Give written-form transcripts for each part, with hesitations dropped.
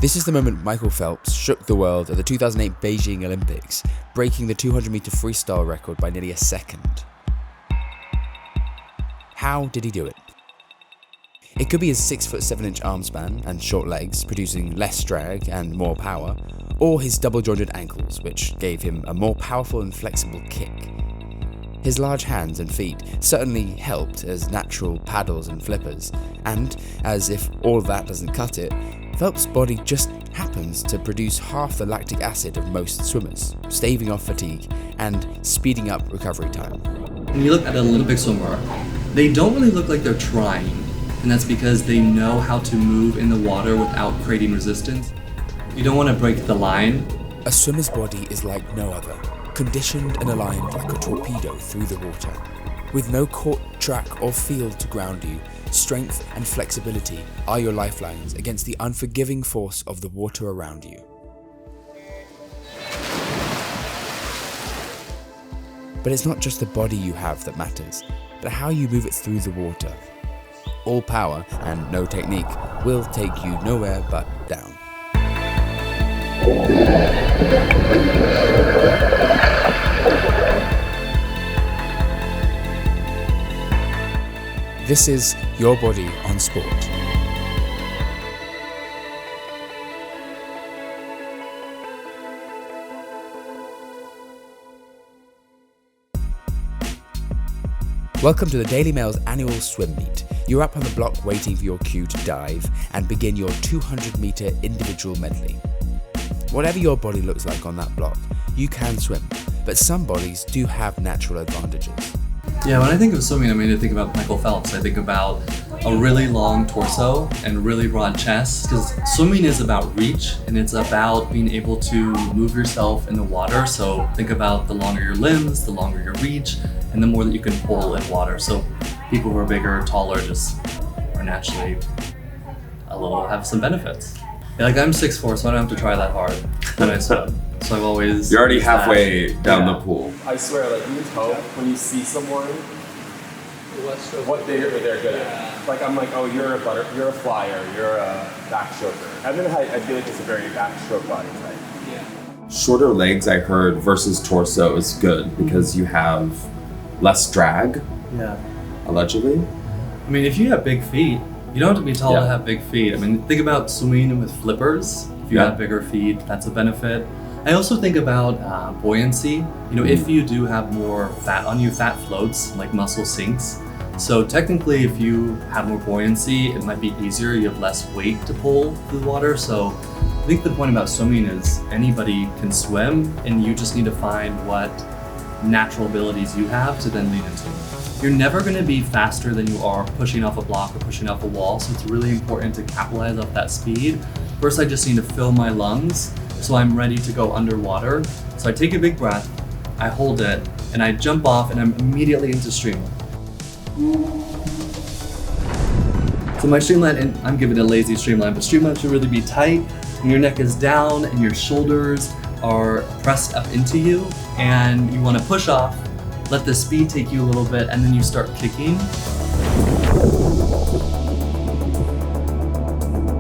This is the moment Michael Phelps shook the world at the 2008 Beijing Olympics, breaking the 200-meter freestyle record by nearly a second. How did he do it? It could be his 6'7" arm span and short legs, producing less drag and more power, or his double-jointed ankles, which gave him a more powerful and flexible kick. His large hands and feet certainly helped as natural paddles and flippers, and, as if all of that doesn't cut it, Phelps' body just happens to produce half the lactic acid of most swimmers, staving off fatigue and speeding up recovery time. When you look at an Olympic swimmer, they don't really look like they're trying, and that's because they know how to move in the water without creating resistance. You don't want to break the line. A swimmer's body is like no other, conditioned and aligned like a torpedo through the water. With no court, track or field to ground you, strength and flexibility are your lifelines against the unforgiving force of the water around you. But it's not just the body you have that matters, but how you move it through the water. All power and no technique will take you nowhere but down. This is Your Body on Sport. Welcome to the Daily Mail's annual swim meet. You're up on the block waiting for your cue to dive and begin your 200-meter individual medley. Whatever your body looks like on that block, you can swim, but some bodies do have natural advantages. Yeah, when I think of swimming, I mean, I think about Michael Phelps. I think about a really long torso and really broad chest, because swimming is about reach and it's about being able to move yourself in the water. So think about the longer your limbs, the longer your reach, and the more that you can pull in water. So people who are bigger, taller, just are naturally have some benefits. Yeah, like I'm 6'4", so I don't have to try that hard when I swim. So I've always... You're already halfway down the pool. I swear, like you tell when you see someone what they're good at. Like I'm like, oh, you're a flyer, you're a backstroker. And then I feel like it's a very backstroke body type. Yeah. Shorter legs, I heard, versus torso is good because you have less drag. Yeah. Allegedly. I mean, if you have big feet, you don't have to be tall to have big feet. I mean, think about swimming with flippers. If you have bigger feet, that's a benefit. I also think about buoyancy. You know, if you do have more fat on you, fat floats, like muscle sinks. So technically, if you have more buoyancy, it might be easier. You have less weight to pull through the water. So I think the point about swimming is anybody can swim, and you just need to find what natural abilities you have to then lean into. You're never going to be faster than you are pushing off a block or pushing off a wall. So it's really important to capitalize off that speed. First, I just need to fill my lungs so I'm ready to go underwater. So I take a big breath, I hold it, and I jump off and I'm immediately into streamline. So my streamline, and I'm giving it a lazy streamline, but streamline should really be tight, and your neck is down and your shoulders are pressed up into you, and you want to push off, let the speed take you a little bit, and then you start kicking.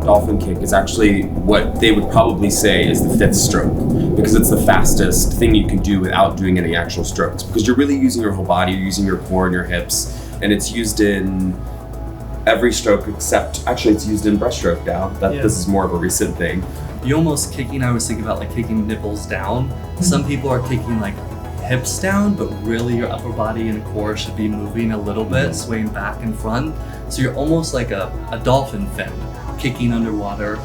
Dolphin Kick is actually what they would probably say is the fifth stroke, because it's the fastest thing you can do without doing any actual strokes, because you're really using your whole body, you're using your core and your hips, and it's used in every stroke except, actually it's used in breaststroke now. This is more of a recent thing. You almost kicking, I was thinking about like kicking nipples down. Some people are kicking like hips down, but really your upper body and core should be moving a little bit, swaying back and front. So you're almost like a dolphin fin, kicking underwater.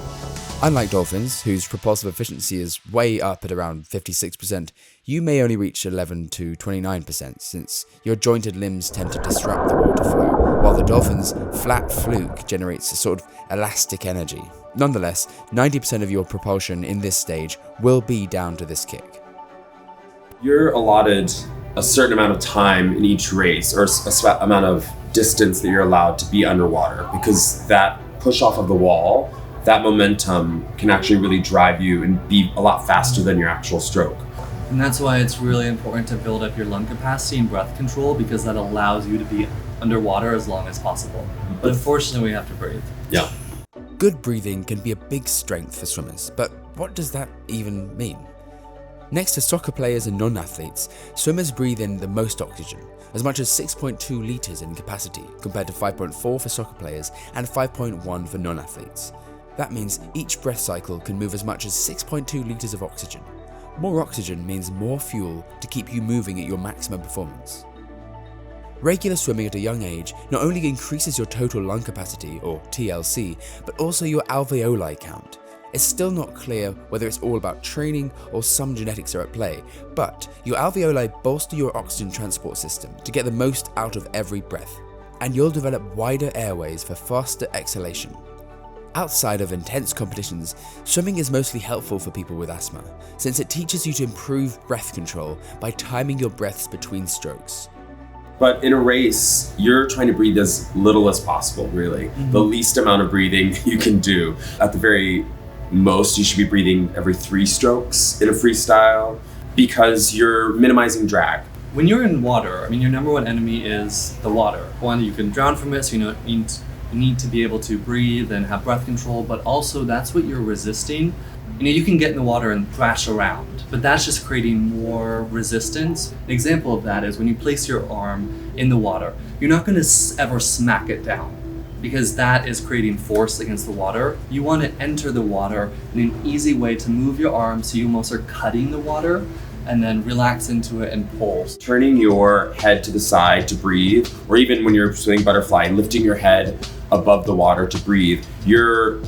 Unlike dolphins, whose propulsive efficiency is way up at around 56%, you may only reach 11 to 29% since your jointed limbs tend to disrupt the water flow, while the dolphin's flat fluke generates a sort of elastic energy. Nonetheless, 90% of your propulsion in this stage will be down to this kick. You're allotted a certain amount of time in each race, or a amount of distance that you're allowed to be underwater, because that push off of the wall, that momentum can actually really drive you and be a lot faster than your actual stroke. And that's why it's really important to build up your lung capacity and breath control, because that allows you to be underwater as long as possible. But unfortunately, we have to breathe. Yeah. Good breathing can be a big strength for swimmers, but what does that even mean? Next to soccer players and non-athletes, swimmers breathe in the most oxygen, as much as 6.2 litres in capacity, compared to 5.4 for soccer players and 5.1 for non-athletes. That means each breath cycle can move as much as 6.2 litres of oxygen. More oxygen means more fuel to keep you moving at your maximum performance. Regular swimming at a young age not only increases your total lung capacity, or TLC, but also your alveoli count. It's still not clear whether it's all about training or some genetics are at play, but your alveoli bolster your oxygen transport system to get the most out of every breath, and you'll develop wider airways for faster exhalation. Outside of intense competitions, swimming is mostly helpful for people with asthma, since it teaches you to improve breath control by timing your breaths between strokes. But in a race, you're trying to breathe as little as possible, really. The least amount of breathing you can do. At the very most, you should be breathing every 3 strokes in a freestyle because you're minimizing drag. When you're in water, I mean, your number one enemy is the water. One, you can drown from it, so you need to be able to breathe and have breath control, but also that's what you're resisting. You can get in the water and thrash around, but that's just creating more resistance. An example of that is when you place your arm in the water, you're not going to ever smack it down because that is creating force against the water. You want to enter the water in an easy way to move your arm so you almost are cutting the water and then relax into it and pull. Turning your head to the side to breathe, or even when you're swimming butterfly, lifting your head above the water to breathe, you're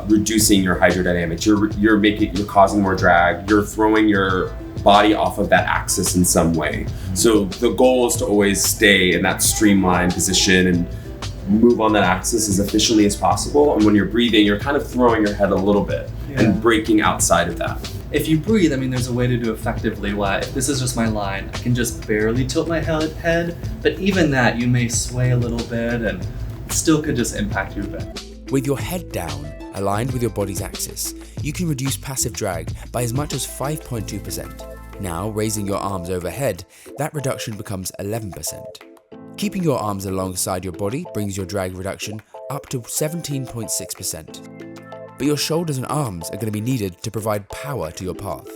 reducing your hydrodynamics. You're causing more drag. You're throwing your body off of that axis in some way. So the goal is to always stay in that streamlined position and move on that axis as efficiently as possible. And when you're breathing, you're kind of throwing your head a little bit and breaking outside of that. If you breathe, I mean, there's a way to do it effectively. If this is just my line, I can just barely tilt my head, but even that, you may sway a little bit and it still could just impact you a bit. With your head down, aligned with your body's axis, you can reduce passive drag by as much as 5.2%. Now, raising your arms overhead, that reduction becomes 11%. Keeping your arms alongside your body brings your drag reduction up to 17.6%. But your shoulders and arms are going to be needed to provide power to your path.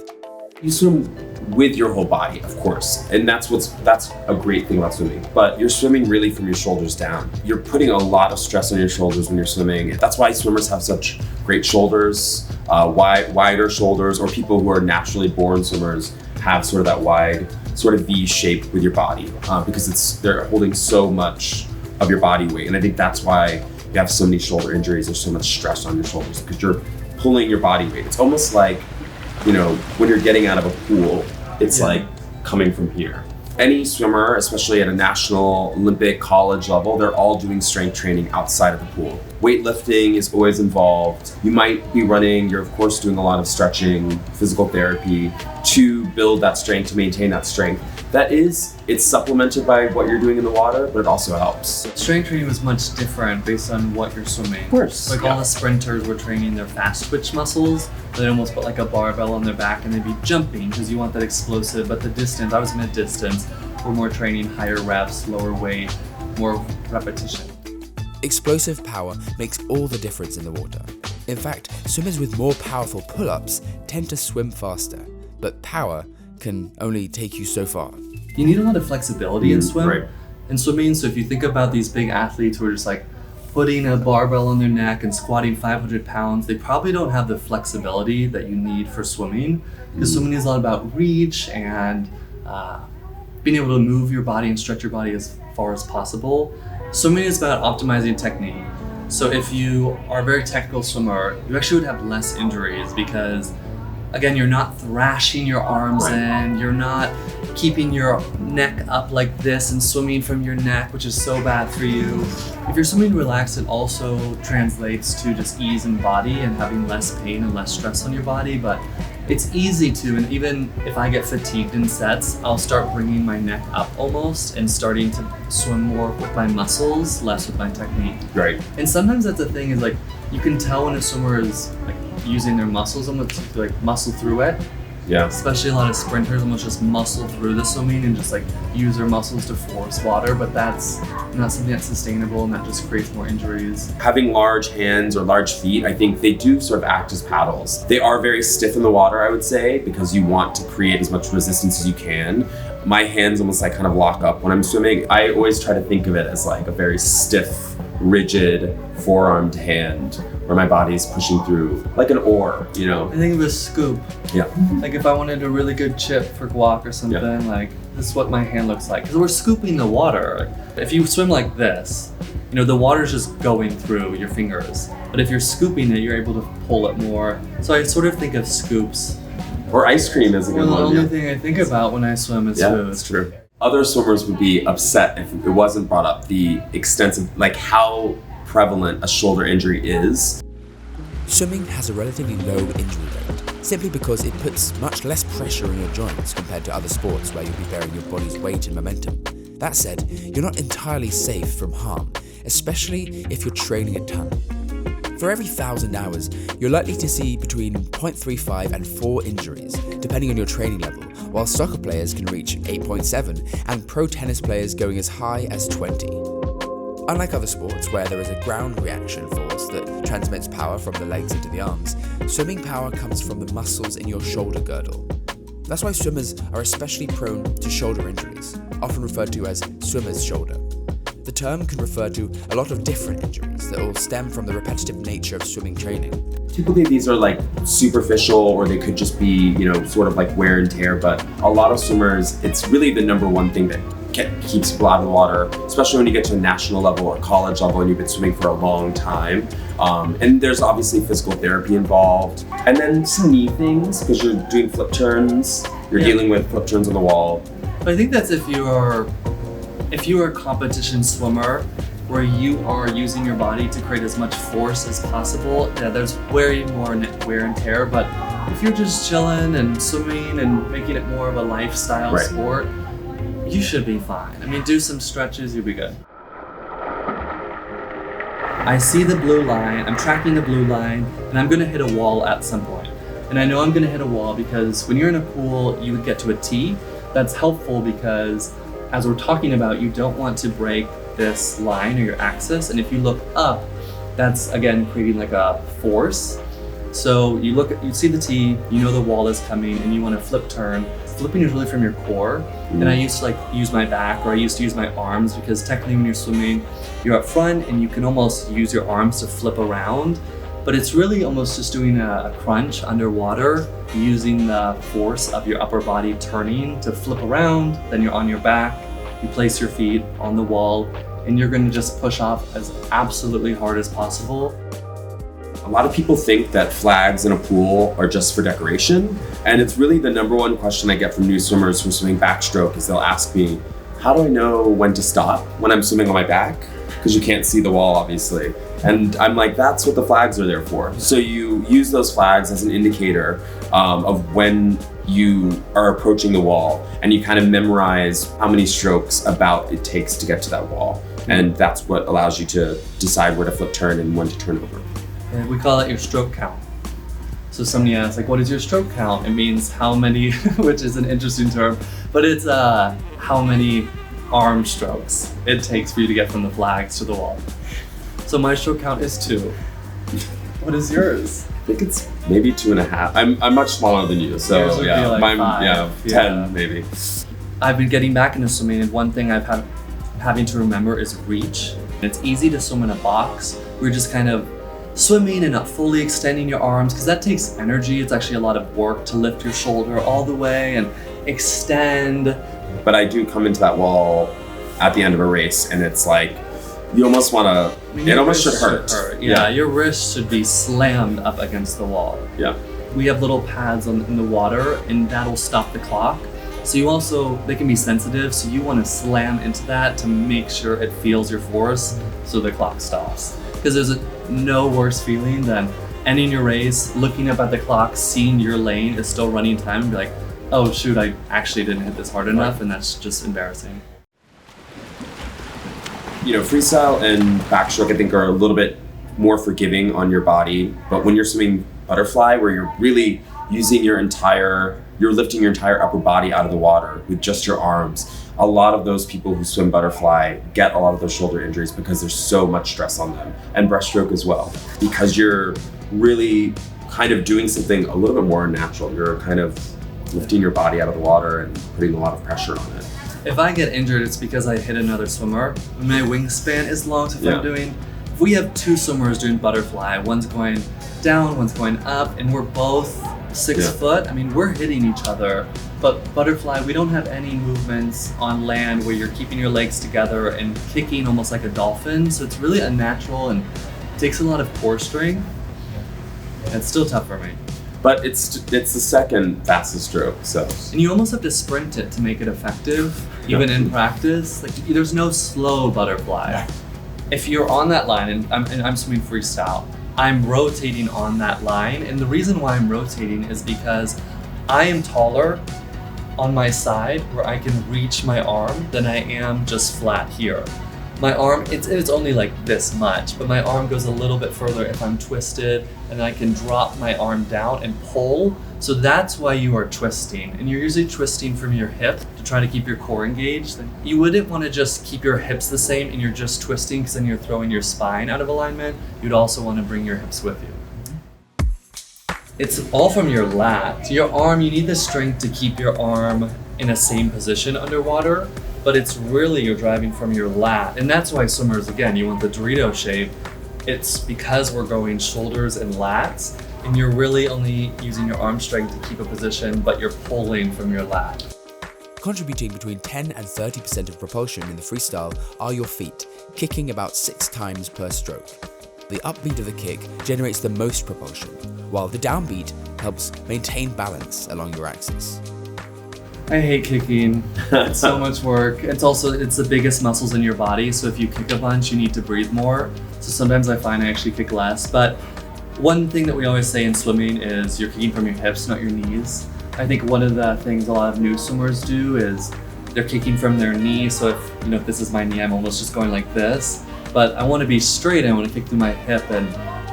You swim with your whole body, of course, and that's a great thing about swimming. But you're swimming really from your shoulders down. You're putting a lot of stress on your shoulders when you're swimming. That's why swimmers have such great shoulders, wider shoulders, or people who are naturally born swimmers have sort of that wide, sort of V shape with your body because they're holding so much of your body weight, and I think that's why you have so many shoulder injuries. There's so much stress on your shoulders because you're pulling your body weight. It's almost like, when you're getting out of a pool, it's like coming from here. Any swimmer, especially at a national, Olympic, college level, they're all doing strength training outside of the pool. Weightlifting is always involved. You might be running, you're of course doing a lot of stretching, physical therapy to build that strength, to maintain that strength. It's supplemented by what you're doing in the water, but it also helps. Strength training was much different based on what you're swimming. Of course. All the sprinters were training their fast twitch muscles. They'd almost put like a barbell on their back and they'd be jumping because you want that explosive. But the distance, I was mid-distance, we're more training higher reps, lower weight, more repetition. Explosive power makes all the difference in the water. In fact, swimmers with more powerful pull-ups tend to swim faster, but power can only take you so far. You need a lot of flexibility in Right. swimming. So if you think about these big athletes who are just like putting a barbell on their neck and squatting 500 pounds, they probably don't have the flexibility that you need for swimming, because swimming is a lot about reach and being able to move your body and stretch your body as far as possible. Swimming is about optimizing technique. So if you are a very technical swimmer, you actually would have less injuries because, again, you're not thrashing your arms in, you're not keeping your neck up like this and swimming from your neck, which is so bad for you. If you're swimming relaxed, it also translates to just ease in body and having less pain and less stress on your body, but it's easy to, and even if I get fatigued in sets, I'll start bringing my neck up almost and starting to swim more with my muscles, less with my technique. Right. And sometimes that's the thing is you can tell when a swimmer is using their muscles almost to muscle through it. Yeah. Especially a lot of sprinters almost just muscle through the swimming and just like use their muscles to force water, but that's not something that's sustainable, and that just creates more injuries. Having large hands or large feet, I think they do sort of act as paddles. They are very stiff in the water, I would say, because you want to create as much resistance as you can. My hands almost like kind of lock up when I'm swimming. I always try to think of it as like a very stiff, rigid, four-armed hand where my body's pushing through like an oar, you know? I think of a scoop. Yeah. Like if I wanted a really good chip for guac or something, like this is what my hand looks like. Because we're scooping the water. If you swim like this, you know, the water's just going through your fingers. But if you're scooping it, you're able to pull it more. So I sort of think of scoops. Or ice cream is a good Well, one. the only thing I think about when I swim is Yeah, food. that's true. Other swimmers would be upset if it wasn't brought up the extensive, like how prevalent a shoulder injury is. Swimming has a relatively low injury rate, simply because it puts much less pressure on your joints compared to other sports where you'll be bearing your body's weight and momentum. That said, you're not entirely safe from harm, especially if you're training a ton. For every 1,000 hours, you're likely to see between 0.35 and 4 injuries, depending on your training level, while soccer players can reach 8.7 and pro tennis players going as high as 20. Unlike other sports where there is a ground reaction force that transmits power from the legs into the arms, swimming power comes from the muscles in your shoulder girdle. That's why swimmers are especially prone to shoulder injuries, often referred to as swimmer's shoulder. The term can refer to a lot of different injuries that all stem from the repetitive nature of swimming training. Typically these are like superficial, or they could just be, you know, sort of like wear and tear, but a lot of swimmers, it's really the number one thing that keeps people out of the water, especially when you get to a national level or college level and you've been swimming for a long time. And there's obviously physical therapy involved. And then some knee things, because you're doing flip turns, you're dealing with flip turns on the wall. But I think that's if you are a competition swimmer where you are using your body to create as much force as possible, yeah, there's way more wear and tear. But if you're just chilling and swimming and making it more of a lifestyle sport, you should be fine. I mean, do some stretches, you'll be good. I see the blue line, I'm tracking the blue line, and I'm gonna hit a wall at some point. And I know I'm gonna hit a wall because when you're in a pool, you would get to a T. That's helpful because, as we're talking about, you don't want to break this line or your axis. And if you look up, that's again creating like a force. So you see the T, you know the wall is coming, and you want to flip turn. Flipping is really from your core. And I used to like use my back, or I used to use my arms, because technically when you're swimming, you're up front and you can almost use your arms to flip around. But it's really almost just doing a crunch underwater, using the force of your upper body turning to flip around. Then you're on your back, you place your feet on the wall, and you're gonna just push off as absolutely hard as possible. A lot of people think that flags in a pool are just for decoration, and it's really the number one question I get from new swimmers who are swimming backstroke is they'll ask me, how do I know when to stop when I'm swimming on my back? Because you can't see the wall, obviously. And I'm like, that's what the flags are there for. So you use those flags as an indicator of when you are approaching the wall, and you kind of memorize how many strokes about it takes to get to that wall. And that's what allows you to decide where to flip turn and when to turn over. And we call it your stroke count. So somebody asks, like, what is your stroke count? It means how many, which is an interesting term, but it's how many arm strokes it takes for you to get from the flags to the wall. So my stroke count is 2. What is yours? I think it's maybe 2.5. I'm much smaller than you, so Yours would be like mine, 5. 10 maybe. I've been getting back into swimming, and one thing having to remember is reach. It's easy to swim in a box. We're just kind of swimming and not fully extending your arms, because that takes energy. It's actually a lot of work to lift your shoulder all the way and extend. But I do come into that wall at the end of a race, and it's like, you almost want to, it almost should hurt. Yeah, your wrist should be slammed up against the wall. Yeah. We have little pads in the water, and that'll stop the clock. So they can be sensitive, so you want to slam into that to make sure it feels your force so the clock stops. Because there's no worse feeling than ending your race, looking up at the clock, seeing your lane is still running time, and be like, oh shoot, I actually didn't hit this hard enough, and that's just embarrassing. You know, freestyle and backstroke, I think, are a little bit more forgiving on your body, but when you're swimming butterfly, where you're really using you're lifting your entire upper body out of the water with just your arms. A lot of those people who swim butterfly get a lot of those shoulder injuries because there's so much stress on them, and breaststroke as well, because you're really kind of doing something a little bit more natural. You're kind of lifting your body out of the water and putting a lot of pressure on it. If I get injured, it's because I hit another swimmer. My wingspan is long, so if we have two swimmers doing butterfly, one's going down, one's going up, and we're both 6 foot, I mean, we're hitting each other. But butterfly, we don't have any movements on land where you're keeping your legs together and kicking almost like a dolphin. So it's really unnatural and takes a lot of core strength. It's still tough for me. But it's the second fastest stroke, so. And you almost have to sprint it to make it effective, even in practice. Like, there's no slow butterfly. If you're on that line, and I'm swimming freestyle, I'm rotating on that line. And the reason why I'm rotating is because I am taller on my side where I can reach my arm than I am just flat here. My arm, it's only like this much, but my arm goes a little bit further if I'm twisted, and I can drop my arm down and pull. So that's why you are twisting. And you're usually twisting from your hip to try to keep your core engaged. You wouldn't want to just keep your hips the same and you're just twisting, because then you're throwing your spine out of alignment. You'd also want to bring your hips with you. It's all from your lat. Your arm, you need the strength to keep your arm in a same position underwater, but it's really you're driving from your lat. And that's why swimmers, again, you want the Dorito shape. It's because we're going shoulders and lats, and you're really only using your arm strength to keep a position, but you're pulling from your lat. Contributing between 10 and 30% of propulsion in the freestyle are your feet, kicking about 6 times per stroke. The upbeat of the kick generates the most propulsion, while the downbeat helps maintain balance along your axis. I hate kicking. It's so much work. It's the biggest muscles in your body, so if you kick a bunch, you need to breathe more. So sometimes I find I actually kick less. But one thing that we always say in swimming is you're kicking from your hips, not your knees. I think one of the things a lot of new swimmers do is they're kicking from their knee. So if this is my knee, I'm almost just going like this. But I want to be straight. I want to kick through my hip and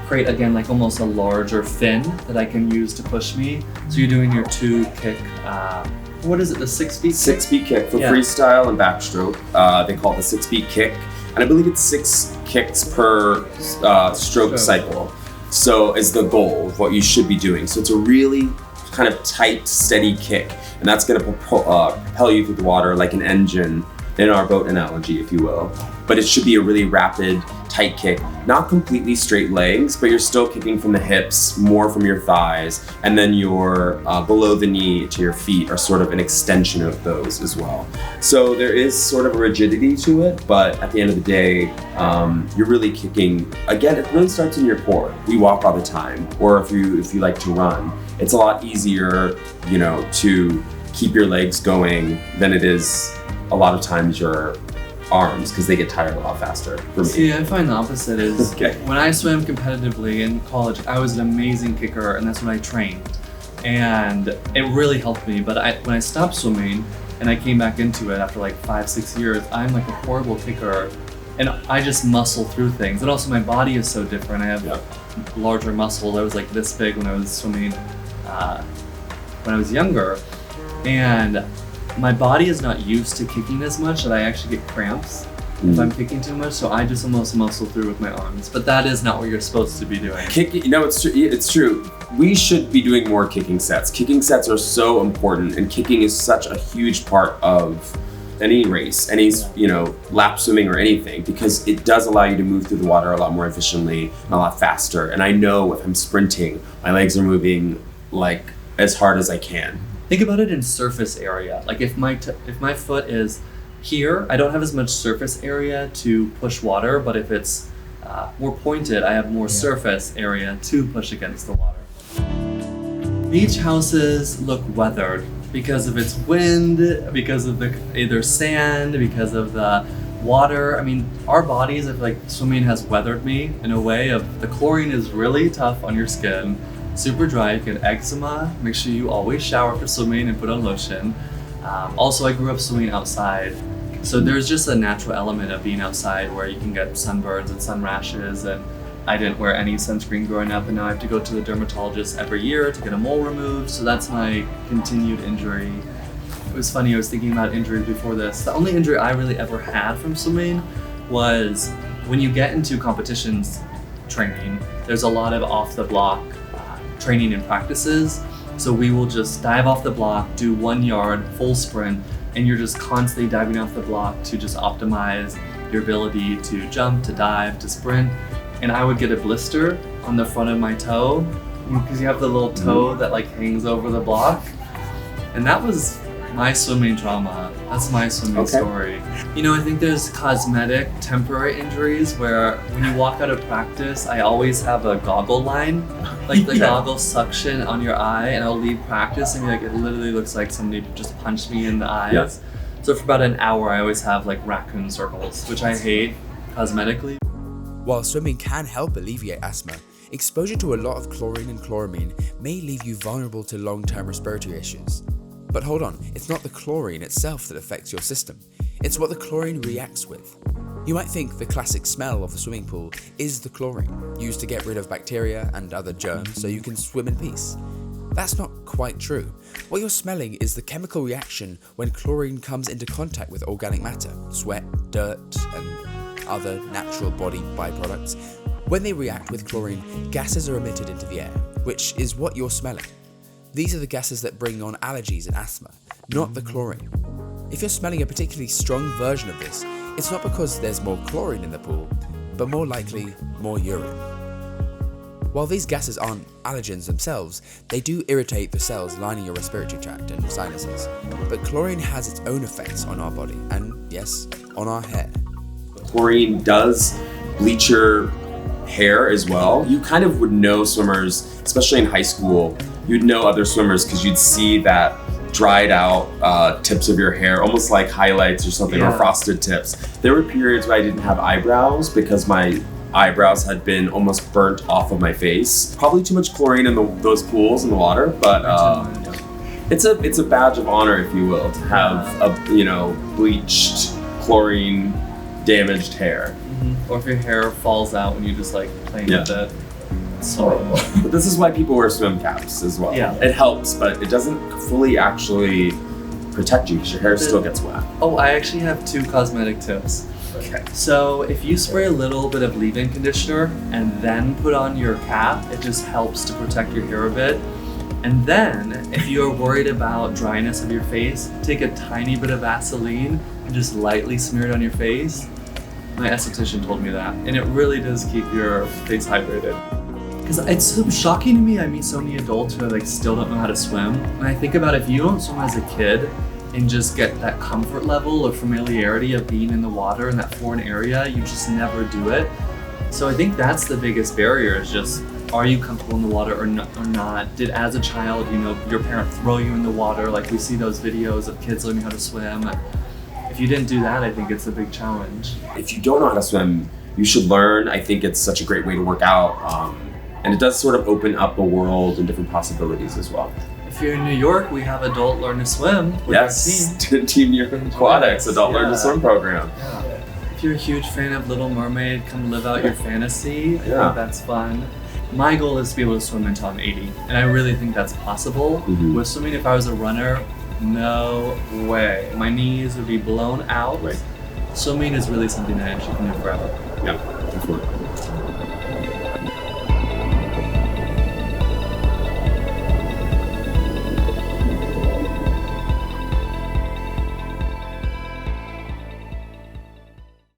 create, again, like almost a larger fin that I can use to push me. So you're doing your 2 kick, what is it, the 6 beat? 6 beat kick for freestyle and backstroke. They call it the 6 beat kick. And I believe it's 6 kicks per stroke cycle. So is the goal of what you should be doing. So it's a really kind of tight, steady kick. And that's going to propel you through the water like an engine, in our boat analogy, if you will. But it should be a really rapid, tight kick. Not completely straight legs, but you're still kicking from the hips, more from your thighs, and then your below the knee to your feet are sort of an extension of those as well. So there is sort of a rigidity to it, but at the end of the day, you're really kicking. Again, it really starts in your core. We walk all the time, or if you like to run, it's a lot easier, to keep your legs going than it is a lot of times your arms, because they get tired a lot faster for me. See, I find the opposite is when I swam competitively in college, I was an amazing kicker, and that's when I trained. And it really helped me, but when I stopped swimming and I came back into it after like 5-6 years, I'm like a horrible kicker, and I just muscle through things. And also my body is so different. I have larger muscles. I was like this big when I was swimming when I was younger, and my body is not used to kicking as much that I actually get cramps if I'm kicking too much, so I just almost muscle through with my arms. But that is not what you're supposed to be doing. Kicking, it's true. We should be doing more kicking sets. Kicking sets are so important, and kicking is such a huge part of any race, any lap swimming or anything, because it does allow you to move through the water a lot more efficiently and a lot faster. And I know if I'm sprinting, my legs are moving like as hard as I can. Think about it in surface area. Like if my foot is here, I don't have as much surface area to push water, but if it's more pointed, I have more surface area to push against the water. Beach houses look weathered because of its wind, because of either sand, because of the water. I mean, our bodies, I feel like swimming has weathered me in a way of the chlorine is really tough on your skin. Super dry, you get eczema. Make sure you always shower after swimming and put on lotion. Also, I grew up swimming outside, so there's just a natural element of being outside where you can get sunburns and sun rashes, and I didn't wear any sunscreen growing up, and now I have to go to the dermatologist every year to get a mole removed, so that's my continued injury. It was funny, I was thinking about injury before this. The only injury I really ever had from swimming was when you get into competitions training, there's a lot of off the block training and practices. So we will just dive off the block, do 1 yard, full sprint, and you're just constantly diving off the block to just optimize your ability to jump, to dive, to sprint. And I would get a blister on the front of my toe because you have the little toe that like hangs over the block. And that was my swimming trauma. That's my swimming story. You know, I think there's cosmetic temporary injuries where when you walk out of practice, I always have a goggle line, like the goggle suction on your eye, and I'll leave practice and be like, it literally looks like somebody just punched me in the eyes. Yeah. So for about an hour, I always have like raccoon circles, which I hate cosmetically. While swimming can help alleviate asthma, exposure to a lot of chlorine and chloramine may leave you vulnerable to long-term respiratory issues. But hold on, it's not the chlorine itself that affects your system, it's what the chlorine reacts with. You might think the classic smell of the swimming pool is the chlorine, used to get rid of bacteria and other germs so you can swim in peace. That's not quite true. What you're smelling is the chemical reaction when chlorine comes into contact with organic matter, sweat, dirt, and other natural body byproducts. When they react with chlorine, gases are emitted into the air, which is what you're smelling. These are the gases that bring on allergies and asthma, not the chlorine. If you're smelling a particularly strong version of this, it's not because there's more chlorine in the pool, but more likely more urine. While these gases aren't allergens themselves, they do irritate the cells lining your respiratory tract and sinuses. But chlorine has its own effects on our body, and yes, on our hair. Chlorine does bleach your hair as well. You kind of would know swimmers, especially in high school, you'd know other swimmers because you'd see that dried out tips of your hair, almost like highlights or something, or frosted tips. There were periods where I didn't have eyebrows because my eyebrows had been almost burnt off of my face. Probably too much chlorine in those pools in the water, but it's a badge of honor, if you will, to have a bleached, chlorine damaged hair. Or if your hair falls out when you just like playing with it. So, but this is why people wear swim caps as well. Yeah. It helps, but it doesn't fully actually protect you because your hair still gets wet. Oh, I actually have 2 cosmetic tips. Okay. So if you spray a little bit of leave-in conditioner and then put on your cap, it just helps to protect your hair a bit. And then, if you're worried about dryness of your face, take a tiny bit of Vaseline and just lightly smear it on your face. My esthetician told me that, and it really does keep your face hydrated. Because it's so shocking to me, I meet so many adults who like still don't know how to swim. And I think about if you don't swim as a kid and just get that comfort level or familiarity of being in the water in that foreign area, you just never do it. So I think that's the biggest barrier, is just, are you comfortable in the water or not? Did as a child, your parent throw you in the water? Like we see those videos of kids learning how to swim. If you didn't do that, I think it's a big challenge. If you don't know how to swim, you should learn. I think it's such a great way to work out. And it does sort of open up a world and different possibilities as well. If you're in New York, we have Adult Learn to Swim with our team. Team New York Aquatics, Adult Learn to Swim program. Yeah. If you're a huge fan of Little Mermaid, come live out your fantasy. I think that's fun. My goal is to be able to swim until I'm 80, and I really think that's possible. With swimming, if I was a runner, no way. My knees would be blown out. Right. Swimming is really something that you can do forever. Yeah, definitely.